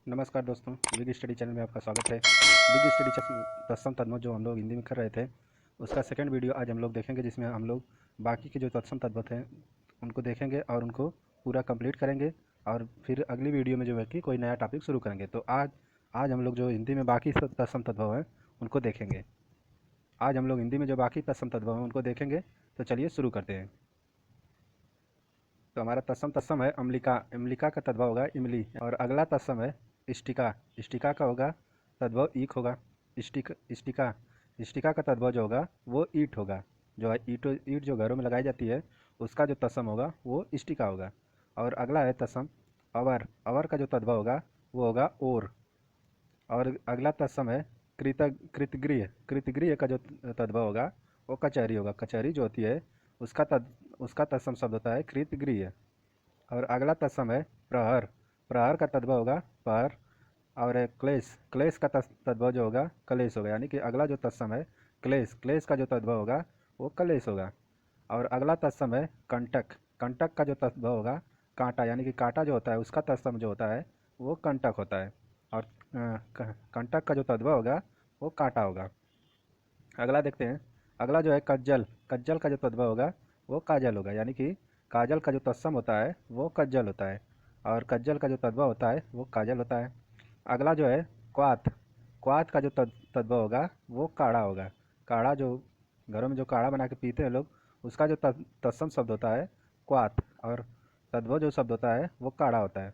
नमस्कार दोस्तों, big study channel में आपका स्वागत है। बिग स्टडी तत्सम तद्भव जो हम लोग हिंदी में कर रहे थे, उसका सेकंड वीडियो आज हम लोग देखेंगे, जिसमें हम लोग बाकी के जो तत्सम तद्भव हैं उनको देखेंगे और उनको पूरा कंप्लीट करेंगे। और फिर अगली वीडियो में जो है कि कोई नया टॉपिक शुरू करेंगे। तो आज हम लोग जो हिंदी में बाकी तत्सम तद्भव हैं उनको देखेंगे। आज हम लोग हिंदी में जो बाकी तत्सम तद्भव हैं उनको देखेंगे। तो चलिए शुरू करते हैं। तो हमारा तत्सम तत्सम है अम्लिका। इमलिका का तद्भव होगा इमली। और अगला तत्सम है इष्टिका। इष्टिका का होगा तद्भव ईक होगा। इष्टिका इष्टिका का तद्भव जो होगा वो ईट होगा। जो है ईट जो घरों में लगाई जाती है, उसका जो तत्सम होगा वो इष्टिका होगा। और अगला है तत्सम अवर। अवर का जो तद्भव होगा वो होगा ओर। और अगला तत्सम है कृतगृह। कृतगृह का जो तद्भव होगा वो कचहरी होगा। कचहरी जो होती है उसका तत्सम शब्द होता है कृतगृह। और अगला तत्सम है प्रहर। प्रहर का तद्भव होगा पर। और क्लेश। क्लेश का तद्भव जो होगा कलेश होगा। यानी कि अगला जो तत्सम है क्लेश। क्लेश का जो तद्भव होगा वो कलेश होगा। और अगला तत्सम है कंटक। कंटक का जो तद्भव होगा कांटा। यानी कि कांटा जो होता है उसका तत्सम जो होता है वो कंटक होता है। और कंटक का जो तद्भव होगा वो कांटा होगा। अगला देखते हैं। अगला जो है कज्जल। कज्जल का जो तद्भव होगा वो काजल होगा। यानी कि काजल का जो तत्सम होता है वो कज्जल होता है और कज्जल का जो तद्भव होता है वो काजल होता है। अगला जो है क्वाथ। क्वाथ का जो तद्भव होगा वो काढ़ा होगा। काढ़ा जो घरों में जो काढ़ा बना के पीते हैं लोग, उसका जो तत्सम शब्द होता है क्वाथ। और तद्भव जो शब्द होता है वो काढ़ा होता है।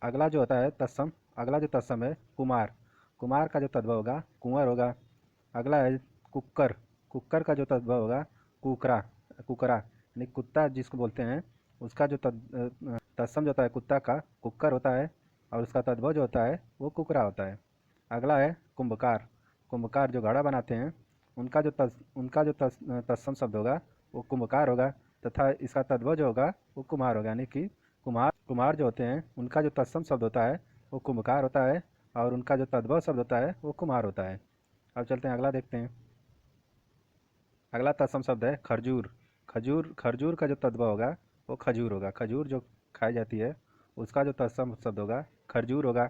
अगला जो होता है तत्सम। अगला जो तत्सम है कुमार। कुमार का जो तद्भव होगा कुंवर होगा। अगला है कुक्कर। कुक्कर का जो तद्भव होगा कुकरा। कुकरा यानी कुत्ता जिसको बोलते हैं, उसका जो तत्सम जो होता है कुत्ता का कुक्कर होता है। और उसका तद्भव जो होता है वो कुकरा होता है। अगला है कुंभकार। कुंभकार जो घड़ा बनाते हैं, उनका जो तत्सम शब्द होगा वो कुंभकार होगा। तथा इसका तद्भव जो होगा वो कुम्हार होगा। यानी कि कुम्हार कुम्हार जो होते हैं उनका जो तत्सम शब्द होता है वो कुंभकार होता है और उनका जो तद्भव शब्द होता है वो कुम्हार होता है। अब चलते हैं अगला देखते हैं। अगला तत्सम शब्द है खरजूर। खजूर खरजूर का जो तद्भव होगा वो खजूर होगा। खजूर जो खाई जाती है उसका जो तत्सम शब्द होगा खरजूर होगा।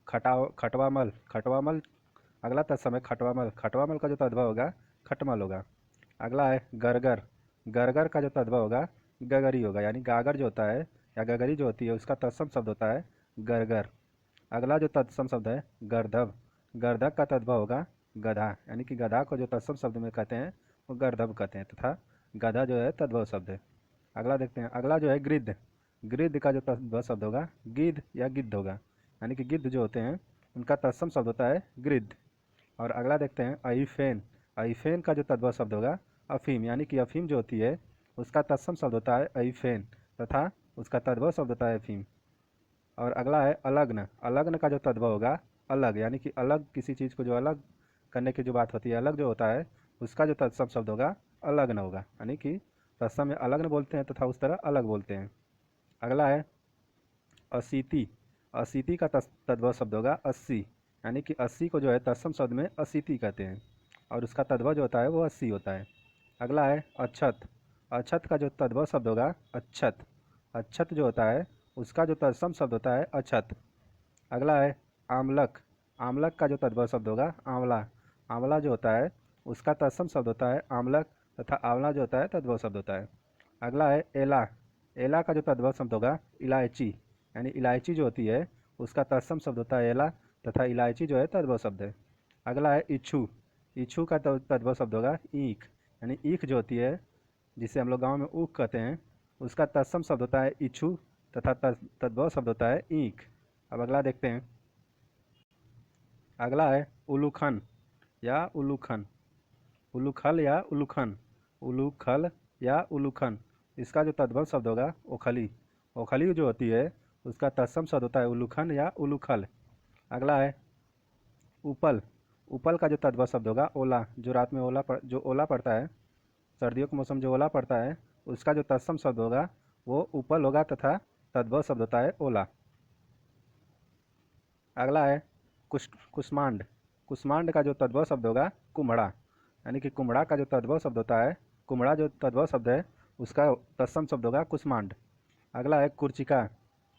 खटवामल। खटवामल अगला तत्सम है खटवामल। खटवामल का जो तद्भव होगा खटमल होगा। अगला है गरगर। गरगर का जो तद्भव होगा गगरी होगा। यानी गागर जो होता है या गगरी जो होती है उसका तत्सम शब्द होता है गरगर। अगला जो तत्सम शब्द है गर्दभ। गर्दभ का तद्भव होगा गधा। यानी कि गधा को जो तत्सम शब्द में कहते हैं वो गर्दभ कहते हैं तथा गधा जो है तद्भव शब्द है। अगला देखते हैं। अगला जो है गिद्ध। गिद्ध का जो तद्भव शब्द होगा गिद्ध या गिद्ध होगा। यानी कि गिद्ध जो होते हैं उनका तत्सम शब्द होता है गिद्ध। और अगला देखते हैं अहिफेन। अहिफेन का जो तद्भव शब्द होगा अफीम। यानी कि अफीम जो होती है उसका तत्सम शब्द होता है अहिफेन तथा उसका तद्भव शब्द होता है अफीम। और अगला है अलग्न। अलग्न का जो तद्भव होगा अलग। यानी कि अलग किसी चीज़ को जो अलग करने की जो बात होती है, अलग जो होता है, उसका जो तत्सम शब्द होगा अलग्न होगा। यानी कि तत्सम में अलग्न बोलते हैं तथा उस तरह अलग बोलते हैं। अगला है अशीति। अशीति का तद्भव शब्द होगा अस्सी। यानी कि अस्सी को जो है तत्सम शब्द में अशीति कहते हैं और उसका तद्भव जो होता है वो अस्सी होता है। अगला है अक्षत। अक्षत का जो तद्भव शब्द होगा अक्षत। अक्षत जो होता है उसका जो तत्सम शब्द होता है अक्षत। अगला है आमलक। आमलक का जो तद्भव शब्द होगा आंवला। आंवला जो होता है उसका तत्सम शब्द होता है आमलक तथा आंवला जो होता है तद्भव शब्द होता है। अगला है एला। एला का जो तद्भव शब्द होगा इलायची। यानी इलायची जो होती है उसका तत्सम शब्द होता है एला तथा इलायची जो है तद्भव शब्द है। अगला है इच्छू। इच्छू का तद्भव शब्द होगा ईख। यानी ईख जो होती है, जिसे हम लोग गाँव में ऊख कहते हैं, उसका तत्सम शब्द होता है इच्छू तथा तद्भव शब्द होता है ईख। अब अगला देखते हैं। अगला है उलूखन या उलूखन। उलूखल या उलूखन। उलूखल या उलूखन। इसका जो तद्भव शब्द होगा ओखली। ओखली जो होती है उसका तत्सम शब्द होता है उलूखन या उलूखल। अगला है उपल। उपल का जो तद्भव शब्द होगा ओला। जो रात में जो ओला पड़ता है, सर्दियों के मौसम जो ओला पड़ता है, उसका जो तत्सम शब्द होगा वो उपल होगा तथा तद्भव शब्द होता है ओला। अगला है कुष्मांड। कुष्मांड का जो तद्भव शब्द होगा कुम्हड़ा। यानी कि कुम्हड़ा का जो तद्भव शब्द होता है, कुम्हड़ा जो तद्भव शब्द है उसका तत्सम शब्द होगा कुष्मांड। अगला है कुर्चिका।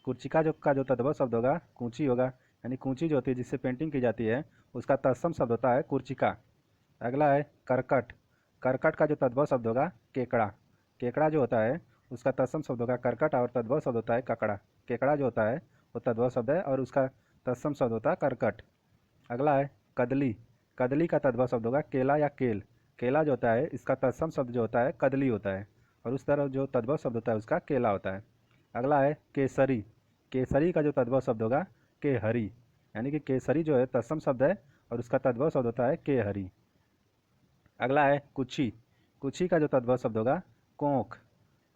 कुर्चिका जो का जो तद्भव शब्द होगा कूंची होगा। यानी कूंची जो होती है जिससे पेंटिंग की जाती है उसका तत्सम शब्द होता है कुर्चिका। अगला है करकट। करकट का जो तद्भव शब्द होगा केकड़ा। केकड़ा जो होता है उसका तत्सम शब्द होगा करकट और तद्भव शब्द होता है ककड़ा। केकड़ा जो होता है वो तद्भव शब्द है और उसका तत्सम शब्द होता है करकट। अगला है कदली। कदली का तद्भव शब्द होगा केला या केल। केला जो होता है इसका तत्सम शब्द जो होता है कदली होता है और उस तरह जो तद्भव शब्द होता है उसका केला होता है। अगला है केसरी। केसरी का जो तद्भव शब्द होगा केहरी। यानी कि केसरी जो है तत्सम शब्द है और उसका तद्भव शब्द होता है केहरी। अगला है कुची। कुची का जो तद्भव शब्द होगा कोंख।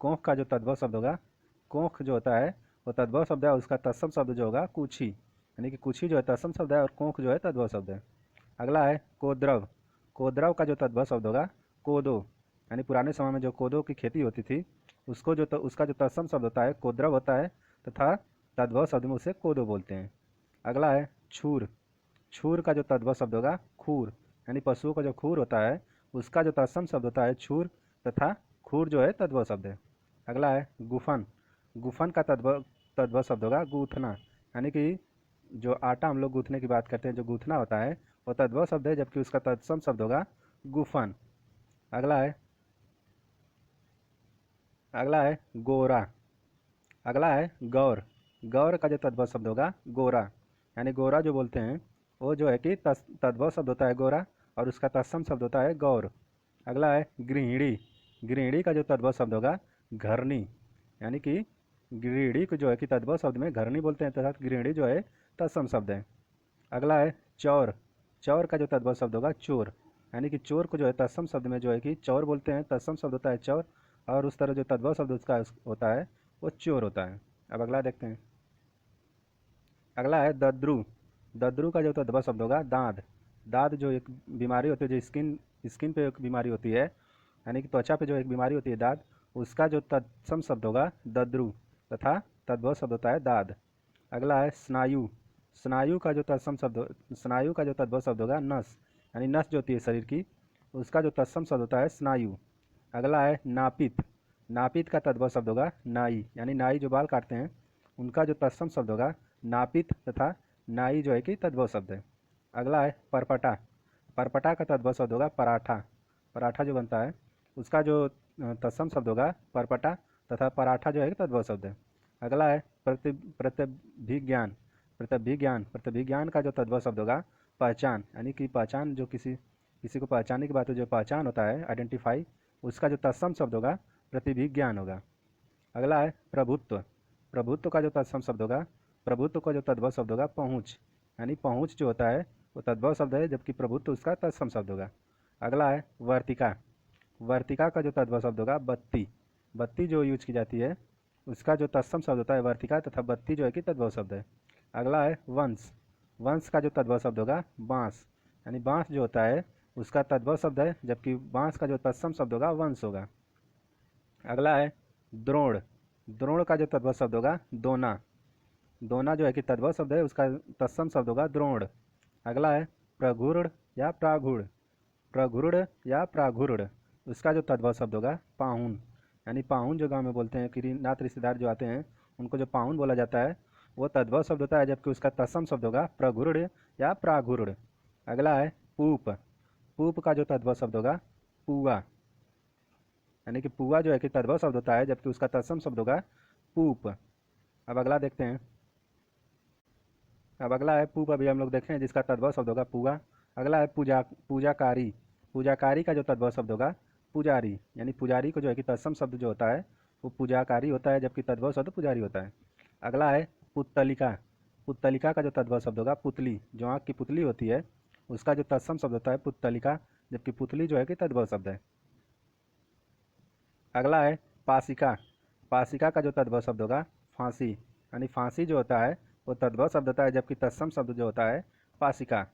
कोंख का जो तद्भव शब्द होगा कोंख जो होता है वो तद्भव शब्द है और उसका तत्सम शब्द जो होगा कुची। यानी कि कुची जो है तत्सम शब्द है और कोंख जो है तद्भव शब्द है। अगला है कोद्रव। कोद्रव का जो तद्भव शब्द होगा कोदो। यानी पुराने समय में जो कोदो की खेती होती थी उसको जो उसका जो तत्सम शब्द होता है कोद्रव होता है तथा तद्भव शब्द में उसे कोदो बोलते हैं। अगला है छूर। छूर का जो तद्भव शब्द होगा खूर। यानी पशुओं का जो खूर होता है उसका जो तत्सम शब्द होता है छूर तथा खूर जो है तद्भव शब्द है। अगला है गुफन। गुफन का तद्भव शब्द होगा गूथना। यानी कि जो आटा हम लोग गूथने की बात करते हैं जो गूथना होता है वो तद्भव शब्द है जबकि उसका तत्सम शब्द होगा गुफन। अगला है गोरा। अगला है गौर। गौर का जो तद्भव शब्द होगा गोरा। यानी गोरा जो बोलते हैं वो जो है कि तद्भव शब्द होता है गोरा और उसका तत्सम शब्द होता है गौर। अगला है गृहिणी। गृहिणी का जो तद्भव शब्द होगा घरनी। यानी कि गृहिणी को जो है कि तद्भव शब्द में घरनी बोलते हैं तथा गृहिणी जो है तत्सम शब्द है। अगला है चौर। चौर का जो तद्भव शब्द होगा चोर। यानी कि चोर को जो है तत्सम शब्द में जो है कि चौर बोलते हैं तत्सम शब्द होता है चौर और उस तरह जो तद्भव शब्द उसका होता है वो चोर होता है। अब अगला देखते हैं। अगला है दद्रु। दद्रु का जो तद्भव शब्द होगा दाद। दाद जो एक बीमारी होती है जो स्किन स्किन पे एक बीमारी होती है यानी कि त्वचा पे जो एक बीमारी होती है दाद उसका जो तत्सम शब्द होगा दद्रु तथा तद्भव शब्द होता है दाद। अगला है स्नायु। स्नायु का जो तत्सम शब्द स्नायु का जो तद्भव शब्द होगा नस। यानी नस जो होती है शरीर की उसका जो तत्सम शब्द होता है स्नायु। अगला है नापित। नापित का तद्भव शब्द होगा नाई। यानी नाई जो बाल काटते हैं उनका जो तत्सम शब्द होगा नापित तथा नाई जो है कि तद्भव शब्द है। अगला है परपटा। परपटा का तद्भव शब्द होगा पराठा। पराठा जो बनता है उसका जो तत्सम शब्द होगा परपटा तथा पराठा जो है कि तद्भव शब्द है। अगला है प्रतिभिज्ञान। प्रतिभिज्ञान। प्रतिभिज्ञान का जो तद्भव शब्द होगा पहचान। यानी कि पहचान जो किसी किसी को पहचानने की बात है जो पहचान होता है आइडेंटिफाई उसका जो तत्सम शब्द होगा प्रतिभिज्ञान होगा। अगला है प्रभुत्व। प्रभुत्व का जो तत्सम शब्द होगा प्रभुत्व का जो तद्भव शब्द होगा पहुँच। यानी पहुँच जो होता है वो तद्भव शब्द है जबकि प्रभुत्व उसका तत्सम शब्द होगा। अगला है वर्तिका। वर्तिका का जो तद्भव शब्द होगा बत्ती। बत्ती जो यूज की जाती है उसका जो तत्सम शब्द होता है वर्तिका तथा बत्ती जो है कि तद्भव शब्द है। अगला है वंश। वंश का जो तद्भव शब्द होगा बाँस। यानी बाँस जो होता है उसका तद्भव शब्द है जबकि बाँस का जो तत्सम शब्द होगा वंश होगा। अगला है द्रोण। द्रोण का जो तद्भव शब्द होगा दोना। दोना जो है कि तद्भव शब्द है उसका तत्सम शब्द होगा द्रोण। अगला है प्रघुर्ण या प्राघुर्ण। प्रघुर्ण या प्राघुर्ण उसका जो तद्भव शब्द होगा पाहुन। यानी पाहुन जो गांव में बोलते हैं कि नात रिश्तेदार जो आते हैं उनको जो पाहुन बोला जाता है वो तद्भव शब्द होता है जबकि उसका तत्सम शब्द होगा प्रघुर्ण या प्राघुर्ण। अगला है पूप। पूप का जो तद्भव शब्द होगा पुआ। यानी कि पुआ जो है कि तद्भव शब्द होता है जबकि उसका तत्सम शब्द होगा पूप। अब अगला देखते हैं। अब अगला है पूप अभी हम लोग देखें जिसका तद्भव शब्द होगा पुआ। अगला है पूजाकारी। पूजाकारी का जो तद्भव शब्द होगा पुजारी। यानी पुजारी को जो है कि तत्सम शब्द जो होता है वो पूजाकारी होता है जबकि तद्भव शब्द पुजारी होता है। अगला है पुत्तलिका। पुत्तलिका का जो तद्भव शब्द होगा पुतली। जो आँख की पुतली होती है उसका जो तत्सम शब्द होता है पुत्तलिका जबकि पुतली जो है कि तद्भव शब्द है। अगला है पासिका। पासिका का जो तद्भव शब्द होगा फांसी। यानी फांसी जो होता है वो तद्भव शब्द होता है जबकि तत्सम शब्द जो होता है पासिका।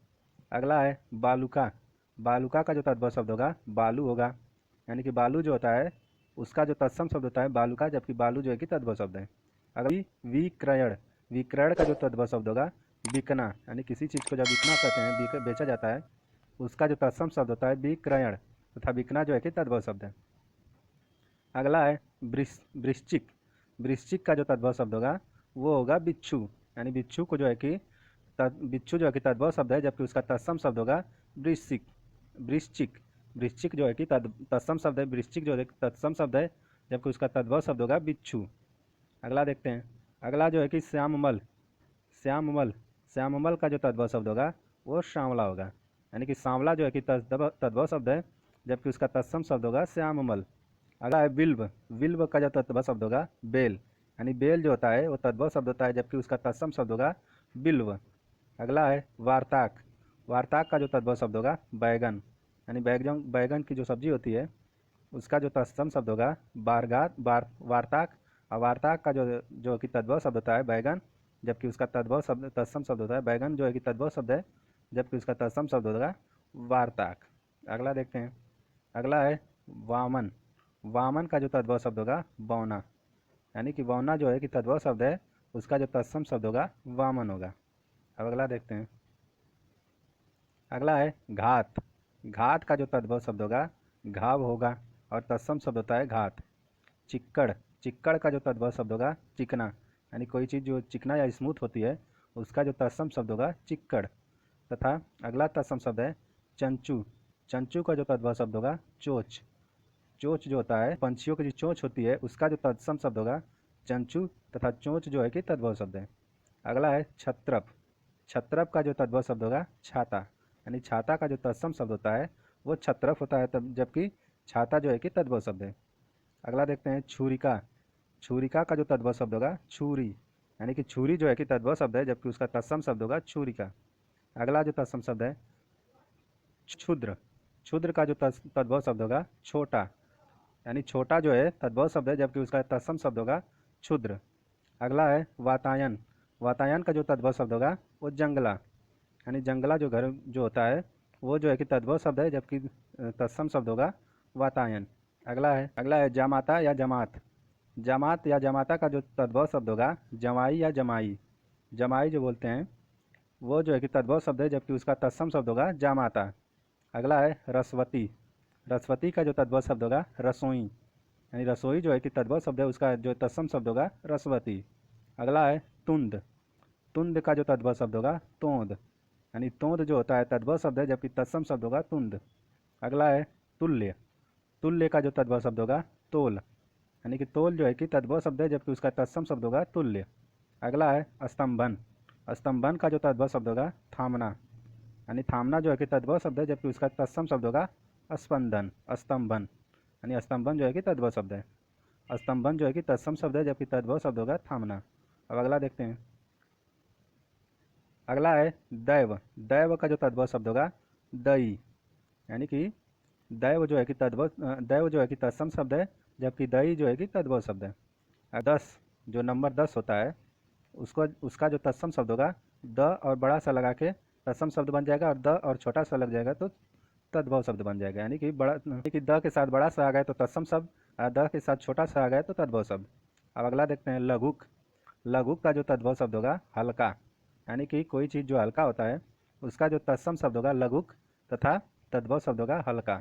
अगला है बालुका। बालुका का जो तद्भव शब्द होगा बालू होगा। यानी कि बालू जो होता है उसका जो तत्सम शब्द होता है बालुका जबकि बालू जो है कि तद्भव शब्द है। अगली विक्रयण। विक्रयण का जो तद्भव शब्द होगा बिकना। यानी किसी चीज़ को जब बिकना कहते हैं बेचा जाता है उसका जो तत्सम शब्द होता है विक्रयण तथा बिकना जो है कि तद्भव शब्द है। अगला है वृश्चिक। वृश्चिक का जो तद्भव शब्द होगा वो होगा बिच्छू। यानी बिच्छू को जो है कि बिच्छू जो है कि तद्भव शब्द है, जबकि उसका तत्सम शब्द होगा वृश्चिक। वृश्चिक वृश्चिक जो है कि तत्सम शब्द है, वृश्चिक जो है तत्सम शब्द है, जबकि उसका तद्भव शब्द होगा बिच्छू। अगला देखते हैं। अगला जो है कि श्याममल। श्याममल श्याममल का जो तद्भव शब्द होगा वो श्यामला होगा, यानी कि सांवला जो है कि तद्भव शब्द है, जबकि उसका तत्सम शब्द होगा श्याममल। अगला है बिल्व। बिल्व का जो तद्भव शब्द होगा बेल, यानी बेल जो होता है वो तद्भव शब्द होता है, जबकि उसका तत्सम शब्द होगा बिल्व। अगला है वार्ताक। वार्ताक का जो तद्भव शब्द होगा बैगन, यानी बैगन बैगन की जो सब्जी होती है उसका जो तत्सम शब्द होगा वार्ताक। और वार्ताक का जो जो कि तद्भव शब्द होता है बैगन, जबकि उसका तद्भव शब्द तत्सम शब्द होता है बैगन जो है कि तद्भव शब्द है, जबकि उसका तत्सम शब्द होगा वार्ताक। अगला देखते हैं। अगला है वामन। वामन का जो तद्भव शब्द होगा बौना, यानी कि बौना जो है कि तद्भव शब्द है, उसका जो तत्सम शब्द होगा वामन होगा। अब अगला देखते हैं। अगला है घात। घात का जो तद्भव शब्द होगा घाव होगा, और तत्सम शब्द होता है घात। चिक्कड़। चिक्कड़ का जो तद्भव शब्द होगा चिकना, यानी कोई चीज़ जो चिकना या स्मूथ होती है उसका जो तत्सम शब्द होगा चिक्कड़। तथा अगला तत्सम शब्द है चंचू। चंचू का जो तद्भव शब्द होगा चोच। चोच जो होता है पंछियों की जो चोंच होती है उसका जो तत्सम शब्द होगा चंचू, तथा चोंच जो है कि तद्भव शब्द है। अगला है छत्रप। छत्रप का जो तद्भव शब्द होगा छाता, यानी छाता का जो तत्सम शब्द होता है वो छत्रप होता है, तब जबकि छाता जो है कि तद्भव शब्द है। अगला देखते हैं छुरिका। छुरिका का जो तद्भव शब्द होगा छुरी, यानी कि छुरी जो है कि तद्भव शब्द है, जबकि उसका तत्सम शब्द होगा छुरिका। अगला जो तत्सम शब्द है क्षुद्र। क्षुद्र का जो तद्भव शब्द होगा छोटा, यानी छोटा जो है तद्भव शब्द है, जबकि उसका तत्सम शब्द होगा क्षुद्र। अगला है वातायन। वातायन का जो तद्भव शब्द होगा वो जंगला, यानी जंगला जो घर जो होता है वो जो है कि तद्भव शब्द है, जबकि तत्सम शब्द होगा वातायन। अगला है जामाता या जमात। जमात या जमाता का जो तद्भव शब्द होगा जमाई या जमाई। जमाई जो बोलते हैं वो जो है कि तद्भव शब्द है, जबकि उसका तत्सम शब्द होगा जामाता। अगला है रसवती। रसवती का जो तद्भव शब्द होगा रसोई, यानी रसोई जो है कि तद्भव शब्द है, उसका जो तत्सम शब्द होगा रसवती। अगला है तुंद। तुंद का जो तद्भव शब्द होगा तोंद, यानी तोंद जो होता है तद्भव शब्द है, जबकि तत्सम शब्द होगा तुंद। अगला है तुल्य। तुल्य का जो तद्भव शब्द होगा तोल, यानी कि तोल जो है कि तद्भव शब्द है, जबकि उसका तत्सम शब्द होगा तुल्य। अगला है स्तंभन। स्तंभन का जो तद्भव शब्द होगा थामना, यानी थामना जो है कि तद्भव शब्द है, जबकि उसका तत्सम शब्द होगा स्पंदन। स्तंभन यानी स्तंभन जो है कि तद्भव शब्द है। स्तंभन जो है कि तत्सम शब्द है, जबकि तद्भव शब्द होगा थामना। अब अगला देखते हैं। अगला है दैव। दैव का जो तद्भव शब्द होगा दई, यानी कि दैव जो है कि तत्सम शब्द है, जबकि दई जो है कि तद्भव शब्द है। 10 जो नंबर 10 होता है उसको उसका जो तत्सम शब्द होगा द और बड़ा सा लगा के तत्सम शब्द बन जाएगा, और द और छोटा सा लग जाएगा तो तद्भव शब्द बन जाएगा, यानी कि द के साथ बड़ा सा आ गया तो तत्सम शब्द, और द के साथ छोटा सा आ गया तो तद्भव शब्द। अब अगला देखते हैं लघुक। लघुक का जो तद्भव शब्द होगा हल्का, यानी कि कोई चीज़ जो हल्का होता है उसका जो तत्सम शब्द होगा लघुक, तथा तद्भव शब्द होगा हल्का।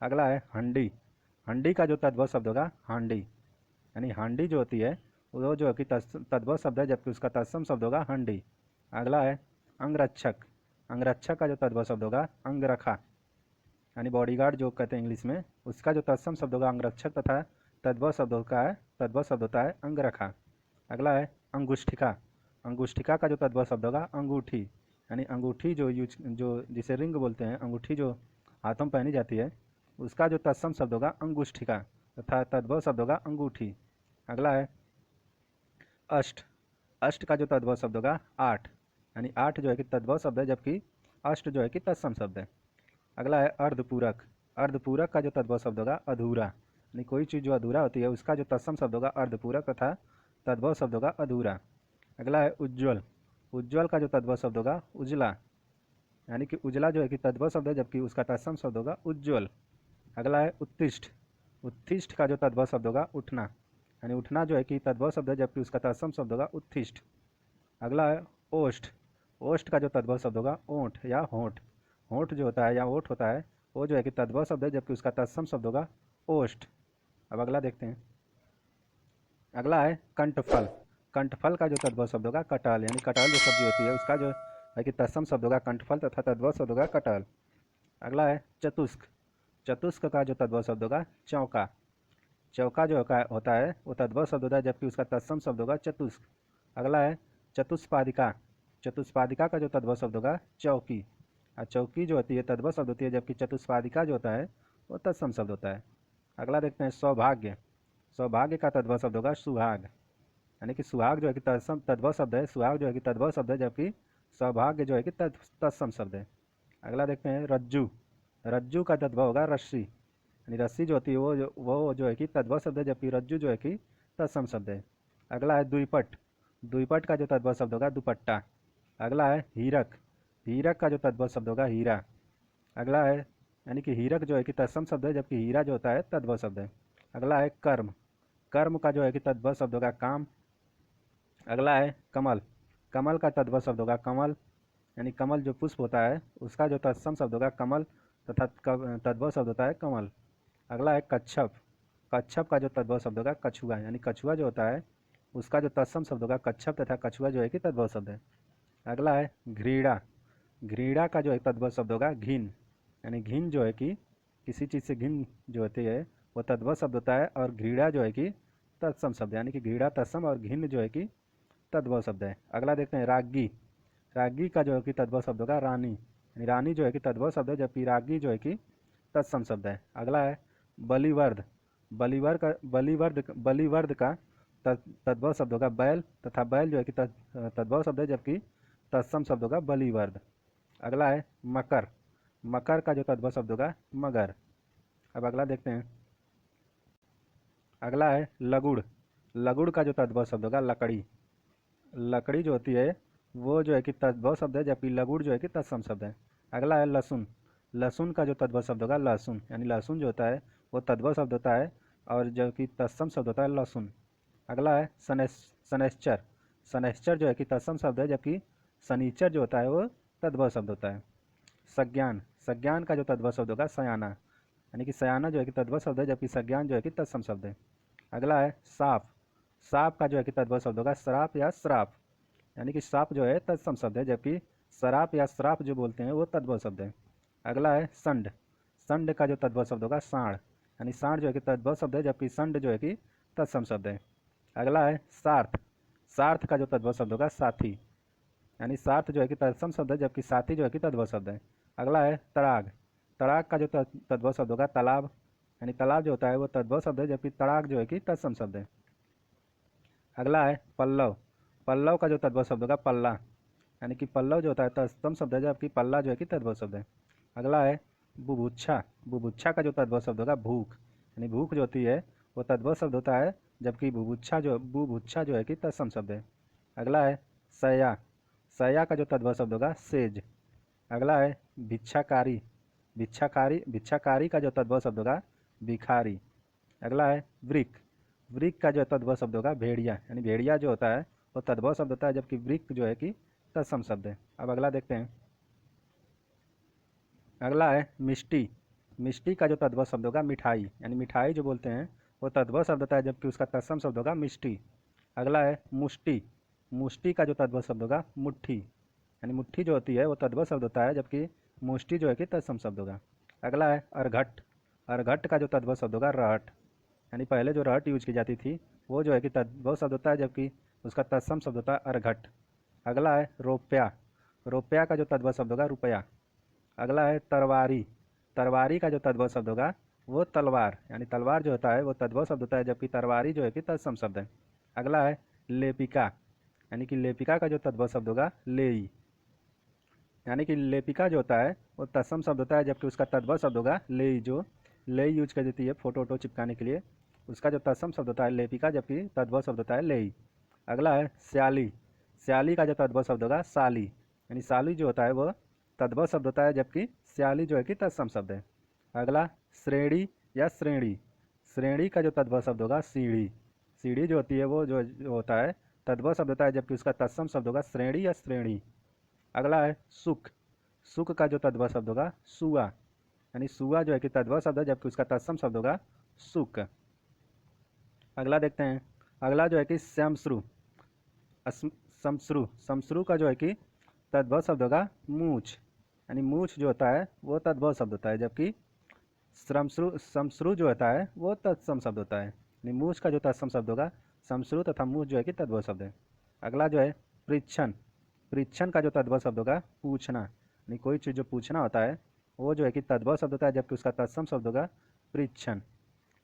अगला है हंडी। हंडी का जो तद्भव शब्द होगा हांडी, यानी हांडी जो होती है वो जो है कि तद्भव शब्द है, जबकि उसका तत्सम शब्द होगा हंडी। अगला है अंगरक्षक। अंगरक्षक का जो तद्भव शब्द होगा अंगरखा, यानी बॉडीगार्ड जो कहते हैं इंग्लिश में, उसका जो तत्सम शब्द होगा अंगरक्षक, तथा तद्भव शब्द होता है अंगरखा। अगला है अंगुष्ठिका। अंगुष्ठिका का जो तद्भव शब्द होगा अंगूठी, यानी अंगूठी जो जिसे रिंग बोलते हैं, अंगूठी जो हाथों में पहनी जाती है उसका जो तत्सम शब्द होगा अंगुष्ठिका, तथा तद्भव शब्द होगा अंगूठी। अगला है अष्ट। अष्ट का जो तद्भव शब्द होगा आठ, यानी आठ जो है कि तद्भव शब्द है, जबकि अष्ट जो है कि तत्सम शब्द है। अगला है अर्धपूरक। अर्धपूरक का जो तद्भव शब्द होगा अधूरा, यानी कोई चीज़ जो अधूरा होती है उसका जो तत्सम शब्द होगा अर्धपूरक, तथा तद्भव शब्द होगा अधूरा। अगला है उज्ज्वल। उज्ज्वल का जो तद्भव शब्द होगा उजला, यानी कि उजला जो है कि तद्भव शब्द है, जबकि उसका तत्सम शब्द होगा उज्ज्वल। अगला है उत्तिष्ठ। उत्तिष्ठ का जो तद्भव शब्द होगा उठना, यानी उठना जो है कि तद्भव शब्द है, जबकि उसका तत्सम शब्द होगा उत्तिष्ठ। अगला है ओष्ठ। ओष्ठ का जो तद्भव शब्द होगा ओंठ या होंठ। होंठ जो होता है या ओठ होता है वो जो है कि तद्भव शब्द है, जबकि उसका तत्सम शब्द होगा ओष्ठ। अब अगला देखते हैं। अगला है कंठफल। कंठफल का जो तद्भव शब्द होगा कटहल, यानी कटहल जो सब्जी होती है उसका जो है कि तत्सम शब्द होगा कंठफल तथा तद्भव शब्द होगा कटहल। अगला है चतुष्क। चतुष्क का जो तद्भव शब्द होगा चौका। चौका जो होता है वो तद्भव शब्द होता है, जबकि उसका तत्सम शब्द होगा चतुष्क। अगला है चतुष्पादिका। चतुष्पादिका का जो तद्भव शब्द होगा चौकी। और चौकी जो होती है तद्भव शब्द होती है, जबकि चतुष्पादिका जो होता है वो तत्सम शब्द होता है। अगला देखते हैं सौभाग्य। सौभाग्य का तद्भव शब्द होगा सुहाग, यानी कि सुहाग जो है कि तत्सम तद्भव शब्द है, सुहाग जो है कि तद्भव शब्द है, जबकि सौभाग्य जो है कि तत्सम शब्द है। अगला देखते हैं रज्जु। रज्जु का तद्भव होगा रस्सी, यानी रस्सी जो होती है वो जो है कि तद्भव शब्द है, जबकि रज्जु जो है कि तत्सम शब्द है। अगला है द्विपट। द्विपट का जो तद्भव शब्द होगा दुपट्टा। अगला है हीरक। हीरक का जो तद्भव शब्द होगा हीरा। अगला है यानी कि हीरक जो है कि तत्सम शब्द है, जबकि हीरा जो होता है तद्भव शब्द है। अगला है कर्म। कर्म का जो है कि तद्भव शब्द होगा काम। अगला है कमल। कमल का तद्भव शब्द होगा कमल, यानी कमल जो पुष्प होता है उसका जो तत्सम शब्द होगा कमल तथा तद्भव शब्द होता है कमल। अगला है कच्छप। कच्छप का जो तद्भव शब्द होगा कछुआ, यानी कछुआ जो होता है उसका जो तत्सम शब्द होगा कच्छप तथा कछुआ जो है कि तद्भव शब्द है। अगला है घृणा। घृणा का जो है तद्भव शब्द होगा घिन, यानी घिन जो है कि किसी चीज़ से घिन जो होती है वो तद्भव शब्द होता है, और घृणा जो है कि तत्सम शब्द है, यानी कि घृणा तत्सम और घिन जो है कि तद्भव शब्द है। अगला देखते हैं राज्ञी। राज्ञी का जो है कि तद्भव शब्द होगा रानी, यानी रानी जो है कि तद्भव शब्द है, जबकि राज्ञी जो है कि तत्सम शब्द है। अगला है बलिवर्द। बलिवर्द का तद्भव शब्द होगा बैल, तथा बैल जो है कि तद्भव शब्द है, जबकि तत्सम शब्द होगा बलिवर्द। अगला है मकर। मकर का जो तद्भव शब्द होगा मगर। अब अगला देखते हैं। अगला है लगुड़। लगुड़ का जो तद्भव शब्द होगा लकड़ी। लकड़ी जो होती है वो जो है कि तद्भव शब्द है, जबकि लगुड़ जो है कि तत्सम शब्द है। अगला है लहसुन। लहसुन का जो तद्भव शब्द होगा लहसुन, यानी लहसुन जो होता है वो तद्भव शब्द होता है, और जो कि तत्सम शब्द होता है लहसुन। अगला है शनैश्चर। शनैश्चर जो है कि तत्सम शब्द है, जबकि शनिचर जो होता है वो तद्भव शब्द होता है। संज्ञान। संज्ञान का जो तद्भव शब्द होगा सयाना, यानी कि सयाना जो है कि तद्भव शब्द है, जबकि संज्ञान जो है कि तत्सम शब्द है। अगला है साफ। साफ का जो है कि तद्भव शब्द होगा श्राप या श्राप, यानी कि साप जो है तत्सम शब्द है, जबकि शराप या श्राप जो बोलते हैं वो तद्भव शब्द है। अगला है संड। संड का जो तद्भव शब्द होगा साढ़, यानी साढ़ जो है कि तद्भव शब्द है, जबकि संड जो है कि तत्सम शब्द है। अगला है सार्थ। सार्थ का जो तद्भव शब्द होगा साथी, यानी सार्थ जो है कि तत्सम शब्द है, जबकि साथी जो है कि तद्भव शब्द है। अगला है तड़ाग। तड़ाग का जो तद्भव शब्द होगा तालाब, यानी तालाब जो होता है वो तद्भव शब्द है, जबकि तड़ाग जो है कि तत्सम शब्द है। अगला है पल्लव। पल्लव का जो तद्भव शब्द होगा पल्ला, यानी कि पल्लव जो होता है तत्सम शब्द है, जबकि पल्ला जो है कि तद्भव शब्द है। अगला है बुभुक्षा। बुभुक्षा का जो तद्भव शब्द होगा भूख, यानी भूख जो होती है वो तद्भव शब्द होता है, जबकि बुभुक्षा जो है कि तत्सम शब्द है। अगला है सया। सया का जो तद्भव शब्द होगा सेज। अगला है भिक्षाकारी। भिक्षाकारी का जो तद्भव शब्द होगा भिखारी। अगला है वृक। वृक का जो तद्भव शब्द होगा भेड़िया, यानी भेड़िया जो होता है वो तद्भव शब्द होता है, जबकि वृक जो है कि तत्सम शब्द है। अब अगला देखते हैं। अगला है मिष्टी। मिष्टी का जो तद्भव शब्द होगा मिठाई, यानी मिठाई जो बोलते हैं वो तद्भव शब्द होता है, जबकि उसका तत्सम शब्द होगा मिष्टी। अगला है मुष्टि। मुष्टि का जो तद्भव शब्द होगा मुट्ठी, यानी मुट्ठी जो होती है वो तद्भव शब्द होता है, जबकि मुष्टि जो है कि तत्सम शब्द होगा। अगला है अर्घट। अर्घट का जो तद्भव शब्द होगा रहट, यानी पहले जो रहट यूज की जाती थी वो जो है कि तद्भव शब्द होता है, जबकि उसका तत्सम शब्द होता है अर्घट। अगला है रोप्या। रोप्या का जो तद्भव शब्द होगा रुपया। अगला है तरवारी। तरवारी का जो तद्भव शब्द होगा वो तलवार, यानी तलवार जो होता है वो तद्भव शब्द होता है, जबकि तरवारी जो है कि तत्सम शब्द है। अगला है लेपिका, यानी कि लेपिका का जो तद्भव शब्द होगा लेई, यानी कि लेपिका जो होता है वो तत्सम शब्द होता है, जबकि उसका तद्भव शब्द होगा लेई, जो लेई यूज कर देती है फोटो वोटो चिपकाने के लिए, उसका जो तत्सम शब्द होता है लेपिका, जबकि तद्भव शब्द होता है लेई। अगला है स्याली। स्याली का जो तद्भव शब्द होगा साली, यानी साली जो होता है वो तद्भव शब्द होता है, जबकि स्याली जो है कि तत्सम शब्द है। अगला श्रेणी या श्रेणी। श्रेणी का जो तद्भव शब्द होगा सीढ़ी। सीढ़ी जो होती है वो जो होता है तद्भव शब्द होता है, जबकि उसका तत्सम शब्द होगा श्रेणी या श्रेणी। अगला है सुख। सुख का जो तद्भव शब्द होगा सुआ, यानी सुआ जो है कि तद्भव शब्द है, जबकि उसका तत्सम शब्द होगा सुख। अगला देखते हैं। अगला जो है कि श्यामश्रु। शमश्रु। शमश्रु का जो है कि तद्भव शब्द होगा मूछ, यानी मूछ जो होता है वो तद्भव शब्द होता है, जबकि समश्रु जो होता है वो तत्सम शब्द होता है। यानी मूछ का जो तत्सम शब्द होगा समश्रु तथा मूछ जो है कि तद्भव शब्द है। अगला जो है पृच्छन, पृच्छन का जो तद्भव शब्द होगा पूछना, यानी कोई चीज़ जो पूछना होता है वो जो है कि तद्भव शब्द होता है, जबकि उसका तत्सम शब्द होगा पृच्छन।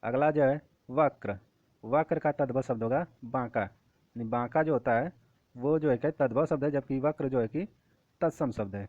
अगला जो है वक्र, वक्र का तद्भव शब्द होगा बांका, यानी बांका जो होता है वो जो है कि तद्भव शब्द है, जबकि वक्र जो है कि तत्सम शब्द है।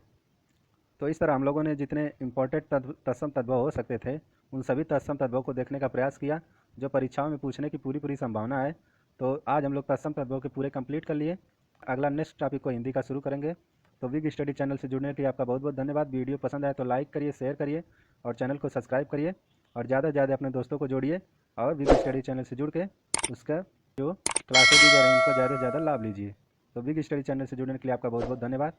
तो इस तरह हम लोगों ने जितने इम्पोर्टेंट तत्सम तद्भव हो सकते थे उन सभी तत्सम तद्भव को देखने का प्रयास किया, जो परीक्षाओं में पूछने की पूरी पूरी संभावना है। तो आज हम लोग तत्सम तद्भव के पूरे कंप्लीट कर लिए। अगला नेक्स्ट टॉपिक को हिंदी का शुरू करेंगे। तो बिग स्टडी चैनल से जुड़ने के लिए आपका बहुत बहुत धन्यवाद। वीडियो पसंद आए तो लाइक करिए, शेयर करिए और चैनल को सब्सक्राइब करिए और ज़्यादा से ज़्यादा अपने दोस्तों को जोड़िए और बिग स्टडी चैनल से जुड़ के उसका जो क्लासेज दी जा रही हैं उनको ज़्यादा से ज़्यादा लाभ लीजिए। तो बिग स्टडी चैनल से जुड़ने के लिए आपका बहुत बहुत धन्यवाद।